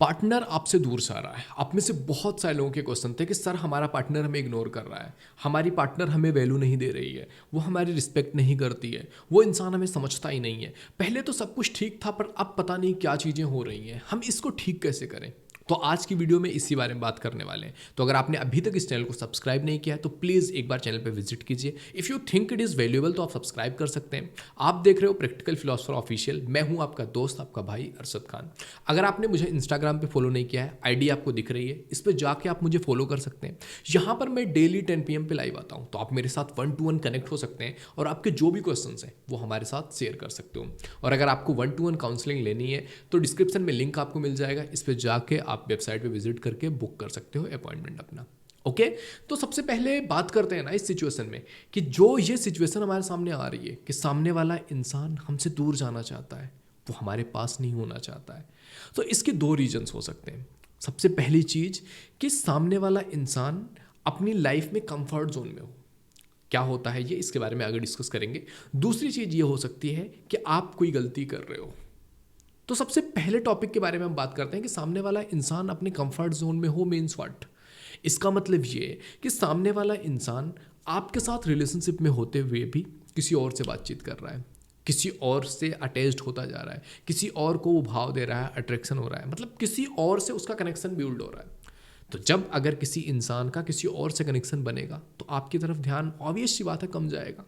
Partner आपसे दूर जा रहा है। आप में से बहुत सारे लोगों के क्वेश्चन थे कि सर हमारा पार्टनर हमें इग्नोर कर रहा है, हमारी पार्टनर हमें वैल्यू नहीं दे रही है, वो हमारी रिस्पेक्ट नहीं करती है, वो इंसान हमें समझता ही नहीं है। पहले तो सब कुछ ठीक था पर अब पता नहीं क्या चीज़ें हो रही हैं, हम इसको ठीक कैसे करें। तो आज की वीडियो में इसी बारे में बात करने वाले हैं। तो अगर आपने अभी तक इस चैनल को सब्सक्राइब नहीं किया है तो प्लीज़ एक बार चैनल पर विजिट कीजिए। If you think it is valuable तो आप सब्सक्राइब कर सकते हैं। आप देख रहे हो प्रैक्टिकल फिलोसफर ऑफिशियल, मैं हूं आपका दोस्त, आपका भाई अरशद खान। अगर आपने मुझे इंस्टाग्राम पे फॉलो नहीं किया है, आईडी आपको दिख रही है, इस पर जाके आप मुझे फॉलो कर सकते हैं। यहाँ पर मैं डेली 10 PM पे लाइव आता हूँ, तो आप मेरे साथ 1-to-1 कनेक्ट हो सकते हैं और आपके जो भी क्वेश्चन हैं वो हमारे साथ शेयर कर सकते हो। और अगर आपको 1-to-1 काउंसलिंग लेनी है तो डिस्क्रिप्शन में लिंक आपको मिल जाएगा, इस पर जाके आप वेबसाइट पर विजिट करके बुक कर सकते हो अपॉइंटमेंट अपना। ओके तो सबसे पहले बात करते हैं ना इस सिचुएशन में कि जो ये सिचुएशन हमारे सामने आ रही है कि सामने वाला इंसान हमसे दूर जाना चाहता है, वो हमारे पास नहीं होना चाहता है। तो इसके दो रीजन्स हो सकते हैं। सबसे पहली चीज़ कि सामने वाला इंसान अपनी लाइफ में कंफर्ट जोन में हो। क्या होता है ये, इसके बारे में आगे डिस्कस करेंगे। दूसरी चीज़ ये हो सकती है कि आप कोई गलती कर रहे हो। तो सबसे पहले टॉपिक के बारे में हम बात करते हैं कि सामने वाला इंसान अपने कंफर्ट जोन में हो मीन्स व्हाट। इसका मतलब ये कि सामने वाला इंसान आपके साथ रिलेशनशिप में होते हुए भी किसी और से बातचीत कर रहा है, किसी और से अटैच्ड होता जा रहा है, किसी और को वो भाव दे रहा है, अट्रैक्शन हो रहा है, मतलब किसी और से उसका कनेक्शन बिल्ड हो रहा है। तो जब अगर किसी इंसान का किसी और से कनेक्शन बनेगा तो आपकी तरफ ध्यान ऑब्वियस सी बात है कम जाएगा।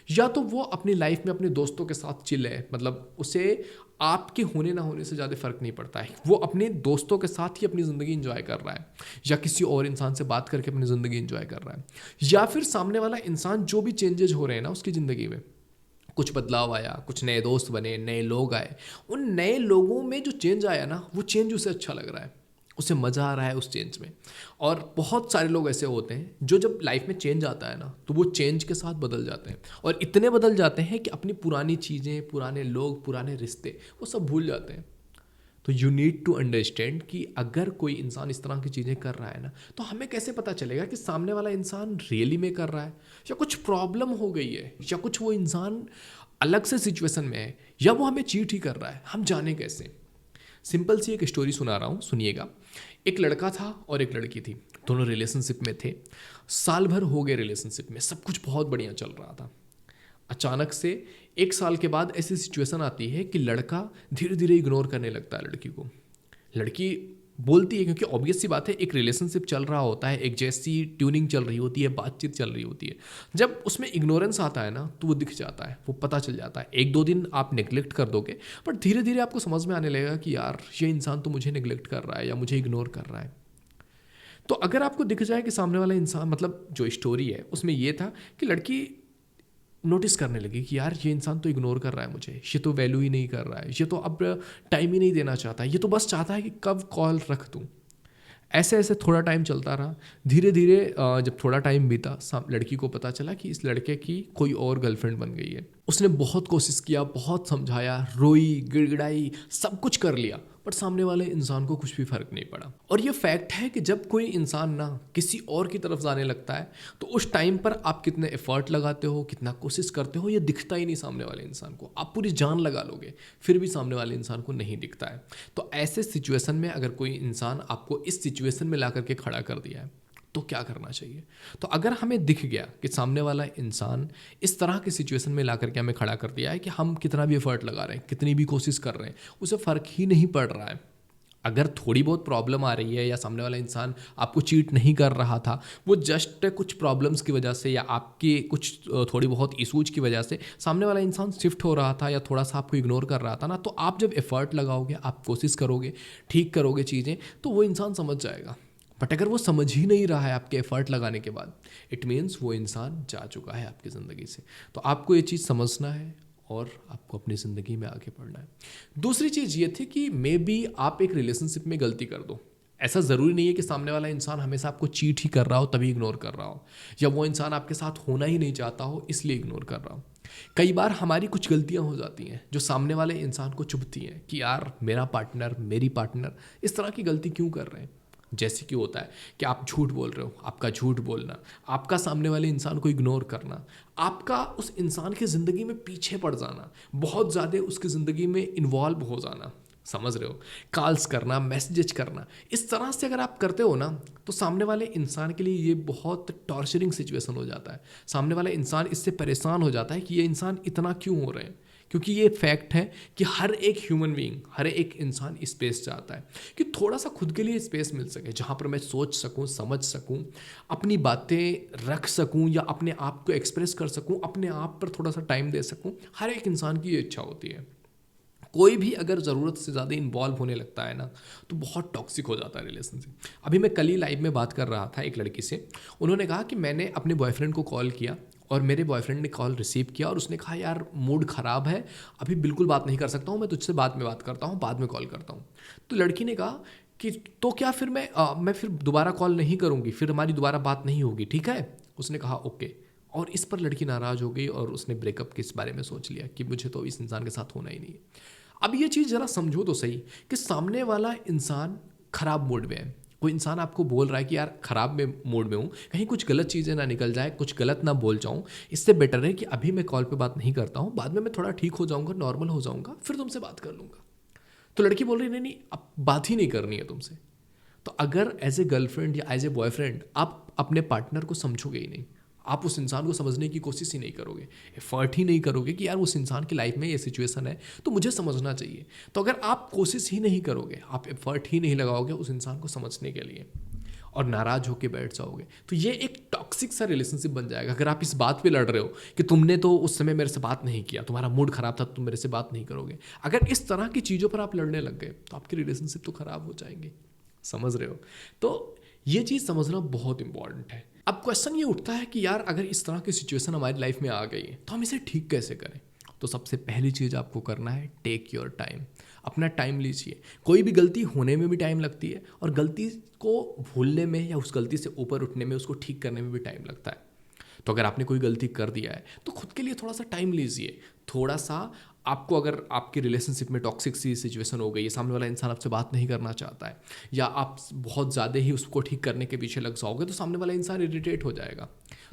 या तो वो अपनी लाइफ में अपने दोस्तों के साथ चिल है, मतलब उसे आपके होने ना होने से ज़्यादा फर्क नहीं पड़ता है, वो अपने दोस्तों के साथ ही अपनी ज़िंदगी एंजॉय कर रहा है, या किसी और इंसान से बात करके अपनी ज़िंदगी एंजॉय कर रहा है। या फिर सामने वाला इंसान जो भी चेंजेस हो रहे हैं ना उसकी ज़िंदगी में, कुछ बदलाव आया, कुछ नए दोस्त बने, नए लोग आए, उन नए लोगों में जो चेंज आया ना वो चेंज उसे अच्छा लग रहा है, उसे मज़ा आ रहा है उस चेंज में। और बहुत सारे लोग ऐसे होते हैं जो जब लाइफ में चेंज आता है ना तो वो चेंज के साथ बदल जाते हैं, और इतने बदल जाते हैं कि अपनी पुरानी चीज़ें, पुराने लोग, पुराने रिश्ते वो सब भूल जाते हैं। तो यू नीड टू अंडरस्टैंड कि अगर कोई इंसान इस तरह की चीज़ें कर रहा है ना तो हमें कैसे पता चलेगा कि सामने वाला इंसान रियली में कर रहा है, या कुछ प्रॉब्लम हो गई है, या कुछ वो इंसान अलग से सिचुएशन में है, या वो हमें चीट ही कर रहा है, हम जाने कैसे। सिंपल सी एक स्टोरी सुना रहा हूँ, सुनिएगा। एक लड़का था और एक लड़की थी, दोनों रिलेशनशिप में थे। साल भर हो गए रिलेशनशिप में, सब कुछ बहुत बढ़िया चल रहा था। अचानक से 1 साल के बाद ऐसी सिचुएशन आती है कि लड़का धीरे धीरे इग्नोर करने लगता है लड़की को। लड़की बोलती है, क्योंकि ऑब्वियस सी बात है एक रिलेशनशिप चल रहा होता है, एक जैसी ट्यूनिंग चल रही होती है, बातचीत चल रही होती है, जब उसमें इग्नोरेंस आता है ना तो वो दिख जाता है, वो पता चल जाता है। 1-2 दिन आप नेग्लेक्ट कर दोगे बट धीरे धीरे आपको समझ में आने लगेगा कि यार ये इंसान तो मुझे नेग्लेक्ट कर रहा है या मुझे इग्नोर कर रहा है। तो अगर आपको दिख जाए कि सामने वाला इंसान, मतलब जो स्टोरी है उसमें ये था कि लड़की नोटिस करने लगी कि यार ये इंसान तो इग्नोर कर रहा है मुझे, ये तो वैल्यू ही नहीं कर रहा है, ये तो अब टाइम ही नहीं देना चाहता, ये तो बस चाहता है कि कब कॉल रख दूँ। ऐसे ऐसे थोड़ा टाइम चलता रहा। धीरे धीरे जब थोड़ा टाइम बीता, लड़की को पता चला कि इस लड़के की कोई और गर्लफ्रेंड बन गई है। उसने बहुत कोशिश किया, बहुत समझाया, रोई, गिड़गिड़ाई, सब कुछ कर लिया, बट सामने वाले इंसान को कुछ भी फर्क नहीं पड़ा। और ये फैक्ट है कि जब कोई इंसान ना किसी और की तरफ जाने लगता है तो उस टाइम पर आप कितने एफर्ट लगाते हो, कितना कोशिश करते हो, ये दिखता ही नहीं सामने वाले इंसान को। आप पूरी जान लगा लोगे फिर भी सामने वाले इंसान को नहीं दिखता है। तो ऐसे सिचुएशन में अगर कोई इंसान आपको इस सिचुएशन में ला करके खड़ा कर दिया है तो क्या करना चाहिए। तो अगर हमें दिख गया कि सामने वाला इंसान इस तरह की सिचुएशन में ला करके हमें खड़ा कर दिया है कि हम कितना भी एफर्ट लगा रहे हैं, कितनी भी कोशिश कर रहे हैं, उसे फ़र्क ही नहीं पड़ रहा है। अगर थोड़ी बहुत प्रॉब्लम आ रही है या सामने वाला इंसान आपको चीट नहीं कर रहा था, वो जस्ट कुछ प्रॉब्लम्स की वजह से या आपके कुछ थोड़ी बहुत इशूज की वजह से सामने वाला इंसान शिफ्ट हो रहा था या थोड़ा सा आपको इग्नोर कर रहा था ना, तो आप जब एफर्ट लगाओगे, आप कोशिश करोगे, ठीक करोगे चीज़ें, तो वो इंसान समझ जाएगा। बट अगर वो समझ ही नहीं रहा है आपके एफर्ट लगाने के बाद, इट मीन्स वो इंसान जा चुका है आपकी ज़िंदगी से। तो आपको ये चीज़ समझना है और आपको अपनी ज़िंदगी में आगे बढ़ना है। दूसरी चीज़ ये थी कि मे बी आप एक रिलेशनशिप में गलती कर दो। ऐसा ज़रूरी नहीं है कि सामने वाला इंसान हमेशा आपको चीट ही कर रहा हो तभी इग्नोर कर रहा हो, या वो इंसान आपके साथ होना ही नहीं चाहता हो इसलिए इग्नोर कर रहा हो। कई बार हमारी कुछ गलतियां हो जाती हैं जो सामने वाले इंसान को चुभती हैं कि यार मेरा पार्टनर, मेरी पार्टनर इस तरह की गलती क्यों कर रहे हैं। जैसे कि होता है कि आप झूठ बोल रहे हो, आपका झूठ बोलना, आपका सामने वाले इंसान को इग्नोर करना, आपका उस इंसान की ज़िंदगी में पीछे पड़ जाना, बहुत ज़्यादा उसकी ज़िंदगी में इन्वॉल्व हो जाना, समझ रहे हो? कॉल्स करना, मैसेजेस करना, इस तरह से अगर आप करते हो ना, तो सामने वाले इंसान के लिए ये बहुत टॉर्चरिंग सिचुएशन हो जाता है। सामने वाला इंसान इससे परेशान हो जाता है कि ये इंसान इतना क्यों हो रहे हैं, क्योंकि ये फैक्ट है कि हर एक ह्यूमन बीइंग, हर एक इंसान स्पेस चाहता है कि थोड़ा सा खुद के लिए स्पेस मिल सके, जहाँ पर मैं सोच सकूँ, समझ सकूँ, अपनी बातें रख सकूँ या अपने आप को एक्सप्रेस कर सकूँ, अपने आप पर थोड़ा सा टाइम दे सकूँ। हर एक इंसान की ये इच्छा होती है। कोई भी अगर ज़रूरत से ज़्यादा इन्वॉल्व होने लगता है ना, तो बहुत टॉक्सिक हो जाता है रिलेशनशिप। अभी मैं कल ही लाइव में बात कर रहा था एक लड़की से। उन्होंने कहा कि मैंने अपने बॉयफ्रेंड को कॉल किया और मेरे बॉयफ्रेंड ने कॉल रिसीव किया और उसने कहा यार मूड ख़राब है, अभी बिल्कुल बात नहीं कर सकता हूँ, मैं तुझसे बाद में बात करता हूँ, बाद में कॉल करता हूँ। तो लड़की ने कहा कि तो क्या फिर मैं फिर दोबारा कॉल नहीं करूँगी, फिर हमारी दोबारा बात नहीं होगी, ठीक है? उसने कहा ओके। और इस पर लड़की नाराज़ हो गई और उसने ब्रेकअप के इस बारे में सोच लिया कि मुझे तो इस इंसान के साथ होना ही नहीं है। अब ये चीज़ ज़रा समझो तो सही कि सामने वाला इंसान खराब मूड में है। कोई इंसान आपको बोल रहा है कि यार खराब में मूड में हूँ, कहीं कुछ गलत चीज़ें ना निकल जाए, कुछ गलत ना बोल जाऊँ, इससे बेटर है कि अभी मैं कॉल पे बात नहीं करता हूँ, बाद में मैं थोड़ा ठीक हो जाऊँगा, नॉर्मल हो जाऊँगा, फिर तुमसे बात कर लूँगा। तो लड़की बोल रही नहीं नहीं, अब बात ही नहीं करनी है तुमसे। तो अगर एज ए गर्लफ्रेंड या एज ए बॉयफ्रेंड आप अपने पार्टनर को समझोगे ही नहीं, आप उस इंसान को समझने की कोशिश ही नहीं करोगे, एफर्ट ही नहीं करोगे कि यार उस इंसान की लाइफ में ये सिचुएशन है तो मुझे समझना चाहिए। तो अगर आप कोशिश ही नहीं करोगे, आप एफर्ट ही नहीं लगाओगे उस इंसान को समझने के लिए और नाराज होकर बैठ जाओगे, तो ये एक टॉक्सिक सा रिलेशनशिप बन जाएगा। अगर आप इस बात पे लड़ रहे हो कि तुमने तो उस समय मेरे से बात नहीं किया, तुम्हारा मूड खराब था, तुम मेरे से बात नहीं करोगे, अगर इस तरह की चीज़ों पर आप लड़ने लग गए तो आपकी रिलेशनशिप तो खराब हो जाएंगे। समझ रहे हो? तो ये चीज़ समझना बहुत इंपॉर्टेंट है। अब क्वेश्चन ये उठता है कि यार अगर इस तरह की सिचुएशन हमारी लाइफ में आ गई है तो हम इसे ठीक कैसे करें? तो सबसे पहली चीज़ आपको करना है, टेक योर टाइम। अपना टाइम लीजिए। कोई भी गलती होने में भी टाइम लगती है और गलती को भूलने में या उस गलती से ऊपर उठने में, उसको ठीक करने में भी टाइम लगता है। तो अगर आपने कोई गलती कर दिया है तो खुद के लिए थोड़ा सा टाइम लीजिए। थोड़ा सा आपको, अगर आपकी रिलेशनशिप में टॉक्सिक सी सिचुएशन हो गई है, सामने वाला इंसान आपसे बात नहीं करना चाहता है या आप बहुत ज़्यादा ही उसको ठीक करने के पीछे लग जाओगे, तो सामने वाला इंसान इरिटेट हो जाएगा।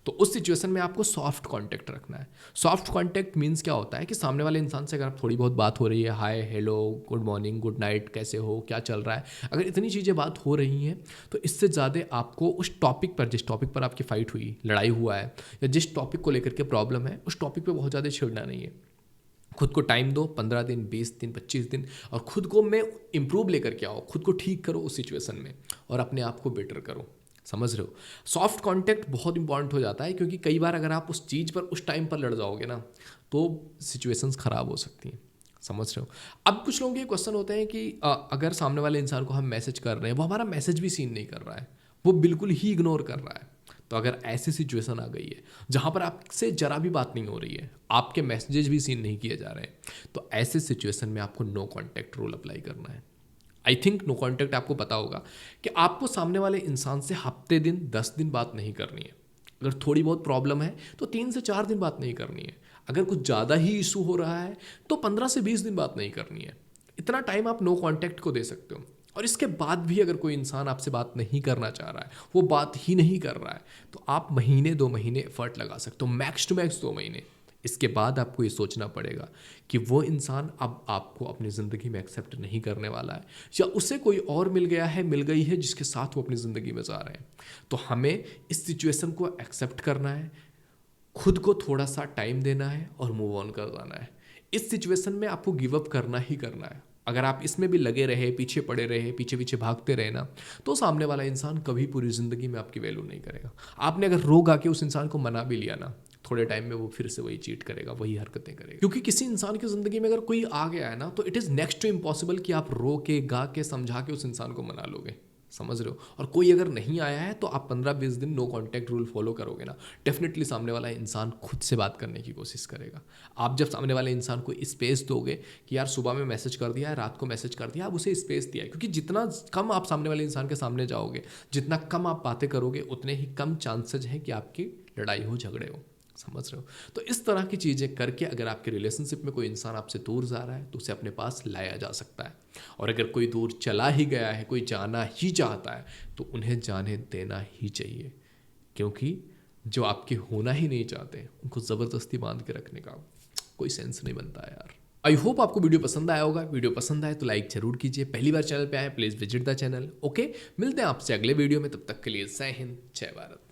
तो उस सिचुएशन में आपको सॉफ्ट कॉन्टैक्ट रखना है। सॉफ्ट कॉन्टैक्ट मीन्स क्या होता है कि सामने वाले इंसान से अगर आप थोड़ी बहुत बात हो रही है, hi hello good morning good night, कैसे हो, क्या चल रहा है, अगर इतनी चीज़ें बात हो रही हैं तो इससे ज़्यादा आपको उस टॉपिक पर, जिस टॉपिक पर आपकी फ़ाइट हुई, लड़ाई हुआ है, या जिस टॉपिक को लेकर के प्रॉब्लम है, उस टॉपिक पे बहुत ज़्यादा छिड़ना नहीं है। खुद को टाइम दो, 15 दिन, 20 दिन, 25 दिन, और खुद को में इम्प्रूव लेकर के आओ, खुद को ठीक करो उस सिचुएशन में और अपने आप को बेटर करो। समझ रहे हो? सॉफ्ट कॉन्टैक्ट बहुत इंपॉर्टेंट हो जाता है, क्योंकि कई बार अगर आप उस चीज़ पर उस टाइम पर लड़ जाओगे ना, तो सिचुएशंस ख़राब हो सकती हैं। समझ रहे हो? अब कुछ लोगों के क्वेश्चन होते हैं कि अगर सामने वाले इंसान को हम मैसेज कर रहे हैं, वो हमारा मैसेज भी सीन नहीं कर रहा है, वो बिल्कुल ही इग्नोर कर रहा है। तो अगर ऐसी सिचुएशन आ गई है जहाँ पर आपसे जरा भी बात नहीं हो रही है, आपके मैसेजेस भी सीन नहीं किए जा रहे हैं, तो ऐसे सिचुएशन में आपको नो कॉन्टैक्ट रूल अप्लाई करना है। आई थिंक नो कॉन्टैक्ट आपको पता होगा कि आपको सामने वाले इंसान से हफ्ते दिन, 10 दिन बात नहीं करनी है। अगर थोड़ी बहुत प्रॉब्लम है तो 3 से 4 दिन बात नहीं करनी है। अगर कुछ ज़्यादा ही इशू हो रहा है तो 15 से 20 दिन बात नहीं करनी है। इतना टाइम आप नो कॉन्टैक्ट को दे सकते हो। और इसके बाद भी अगर कोई इंसान आपसे बात नहीं करना चाह रहा है, वो बात ही नहीं कर रहा है, तो आप महीने 2 महीने एफर्ट लगा सकते हो, मैक्स टू मैक्स 2 महीने। इसके बाद आपको ये सोचना पड़ेगा कि वो इंसान अब आपको अपनी ज़िंदगी में एक्सेप्ट नहीं करने वाला है, या उसे कोई और मिल गया है, मिल गई है, जिसके साथ वो अपनी ज़िंदगी में जा रहे हैं। तो हमें इस सिचुएशन को एक्सेप्ट करना है, खुद को थोड़ा सा टाइम देना है और मूव ऑन कर जाना है। इस सिचुएशन में आपको गिव अप करना ही करना है। अगर आप इसमें भी लगे रहे, पीछे पड़े रहे, पीछे पीछे भागते रहे ना, तो सामने वाला इंसान कभी पूरी ज़िंदगी में आपकी वैल्यू नहीं करेगा। आपने अगर रोग आके उस इंसान को मना भी लिया ना, थोड़े टाइम में वो फिर से वही चीट करेगा, वही हरकतें करेगा। क्योंकि किसी इंसान की ज़िंदगी में अगर कोई आ गया है ना, तो it is next to impossible कि आप रो के, गा के, समझा के उस इंसान को मना लोगे। समझ रहे हो? और कोई अगर नहीं आया है तो आप 15-20 दिन नो कॉन्टैक्ट रूल फॉलो करोगे ना, डेफिनेटली सामने वाला इंसान खुद से बात करने की कोशिश करेगा। आप जब सामने वाले इंसान को स्पेस दोगे कि यार सुबह में मैसेज कर दिया है, रात को मैसेज कर दिया, आप उसे स्पेस दिया है, क्योंकि जितना कम आप सामने वाले इंसान के सामने जाओगे, जितना कम आप बातें करोगे, उतने ही कम चांसेज हैं कि आपकी लड़ाई हो, झगड़े हो। समझ रहे हो? तो इस तरह की चीज़ें करके अगर आपके रिलेशनशिप में कोई इंसान आपसे दूर जा रहा है तो उसे अपने पास लाया जा सकता है। और अगर कोई दूर चला ही गया है, कोई जाना ही चाहता है, तो उन्हें जाने देना ही चाहिए। क्योंकि जो आपके होना ही नहीं चाहते, उनको ज़बरदस्ती बांध के रखने का कोई सेंस नहीं बनता है यार। आई होप आपको वीडियो पसंद आया होगा। वीडियो पसंद आए तो लाइक जरूर कीजिए। पहली बार चैनल पे आए please visit the channel. Okay, मिलते हैं आपसे अगले वीडियो में, तब तक के लिए जय हिंद, जय भारत।